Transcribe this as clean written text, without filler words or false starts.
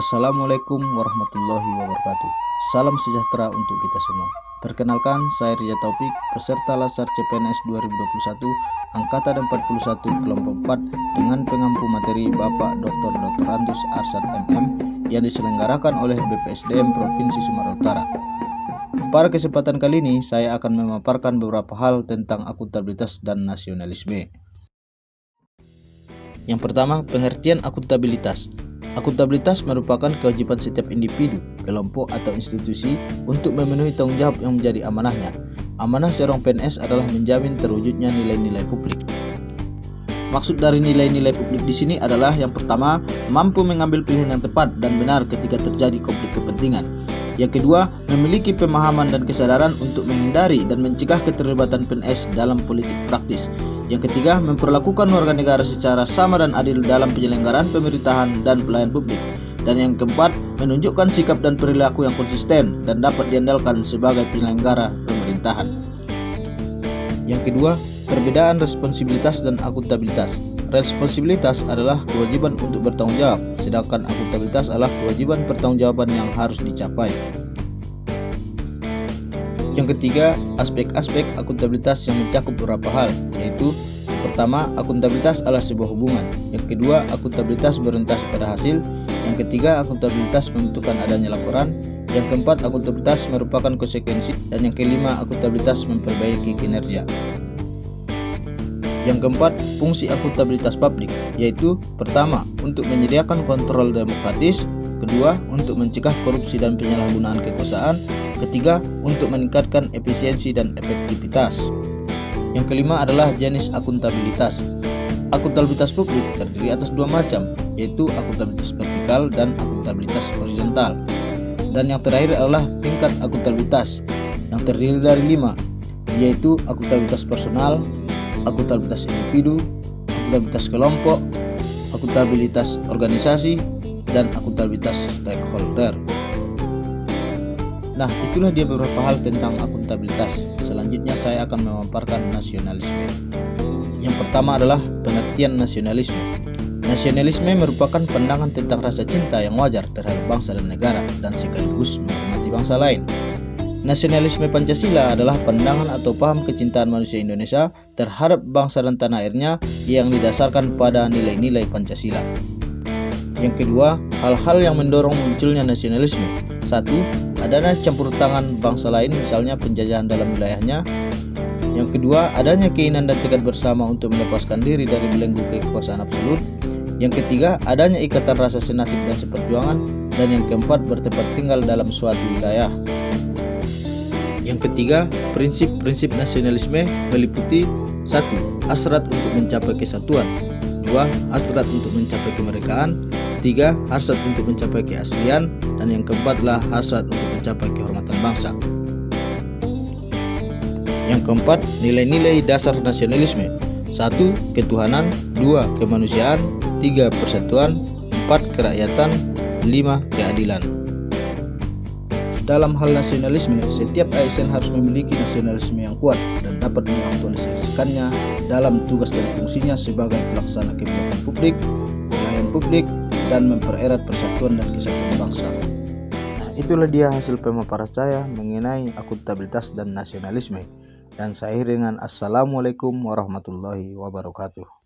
Assalamualaikum warahmatullahi wabarakatuh. Salam sejahtera untuk kita semua. Perkenalkan, saya Ria Taufik, peserta Lasar CPNS 2021 Angkatan 41 kelompok 4 dengan pengampu materi Bapak Dr. Antus Arsad MM yang diselenggarakan oleh BPSDM Provinsi Sumatera Utara. Pada kesempatan kali ini, saya akan memaparkan beberapa hal tentang akuntabilitas dan nasionalisme. Yang pertama, pengertian akuntabilitas. Akuntabilitas merupakan kewajiban setiap individu, kelompok, atau institusi untuk memenuhi tanggung jawab yang menjadi amanahnya. Amanah seorang PNS adalah menjamin terwujudnya nilai-nilai publik. Maksud dari nilai-nilai publik di sini adalah yang pertama, mampu mengambil pilihan yang tepat dan benar ketika terjadi konflik kepentingan. Yang kedua, memiliki pemahaman dan kesadaran untuk menghindari dan mencegah keterlibatan PNS dalam politik praktis. Yang ketiga, memperlakukan warga negara secara sama dan adil dalam penyelenggaraan pemerintahan dan pelayanan publik. Dan yang keempat, menunjukkan sikap dan perilaku yang konsisten dan dapat diandalkan sebagai penyelenggara pemerintahan. Yang kedua, perbedaan responsibilitas dan akuntabilitas. Responsibilitas adalah kewajiban untuk bertanggung jawab, sedangkan akuntabilitas adalah kewajiban pertanggungjawaban yang harus dicapai. Yang ketiga, aspek-aspek akuntabilitas yang mencakup beberapa hal, yaitu pertama, akuntabilitas adalah sebuah hubungan. Yang kedua, akuntabilitas berorientasi pada hasil. Yang ketiga, akuntabilitas menentukan adanya laporan. Yang keempat, akuntabilitas merupakan konsekuensi. Dan yang kelima, akuntabilitas memperbaiki kinerja. Yang keempat, fungsi akuntabilitas publik, yaitu pertama, untuk menyediakan kontrol demokratis. Kedua, untuk mencegah korupsi dan penyalahgunaan kekuasaan. Ketiga, untuk meningkatkan efisiensi dan efektivitas. Yang kelima adalah jenis akuntabilitas. Akuntabilitas publik terdiri atas dua macam, yaitu akuntabilitas vertikal dan akuntabilitas horizontal. Dan yang terakhir adalah tingkat akuntabilitas yang terdiri dari 5, yaitu akuntabilitas personal, akuntabilitas individu, akuntabilitas kelompok, akuntabilitas organisasi, dan akuntabilitas stakeholder. Nah, itulah dia beberapa hal tentang akuntabilitas. Selanjutnya saya akan memaparkan nasionalisme. Yang pertama adalah pengertian nasionalisme. Nasionalisme merupakan pandangan tentang rasa cinta yang wajar terhadap bangsa dan negara dan sekaligus menghormati bangsa lain. Nasionalisme Pancasila adalah pandangan atau paham kecintaan manusia Indonesia terhadap bangsa dan tanah airnya yang didasarkan pada nilai-nilai Pancasila. Yang kedua, hal-hal yang mendorong munculnya nasionalisme. 1. Adanya campur tangan bangsa lain, misalnya penjajahan dalam wilayahnya. Yang kedua, adanya keinginan dan tekad bersama untuk melepaskan diri dari belenggu kekuasaan absolut. Yang ketiga, adanya ikatan rasa senasib dan seperjuangan. Dan yang keempat, bertempat tinggal dalam suatu wilayah. Yang ketiga, prinsip-prinsip nasionalisme meliputi 1. Hasrat untuk mencapai kesatuan. 2. Hasrat untuk mencapai kemerdekaan. 3. Hasrat untuk mencapai keaslian. Dan yang keempat adalah hasrat untuk mencapai kehormatan bangsa. Yang keempat, nilai-nilai dasar nasionalisme. 1. Ketuhanan. 2. Kemanusiaan. 3. Persatuan. 4. Kerakyatan. 5. Keadilan. Dalam hal nasionalisme, setiap ASN harus memiliki nasionalisme yang kuat dan dapat mengaktualisasikannya dalam tugas dan fungsinya sebagai pelaksana kebijakan publik, pelayan publik, dan mempererat persatuan dan kesatuan bangsa. Nah, itulah dia hasil pemaparan saya mengenai akuntabilitas dan nasionalisme. Dan saya akhiri dengan Assalamualaikum warahmatullahi wabarakatuh.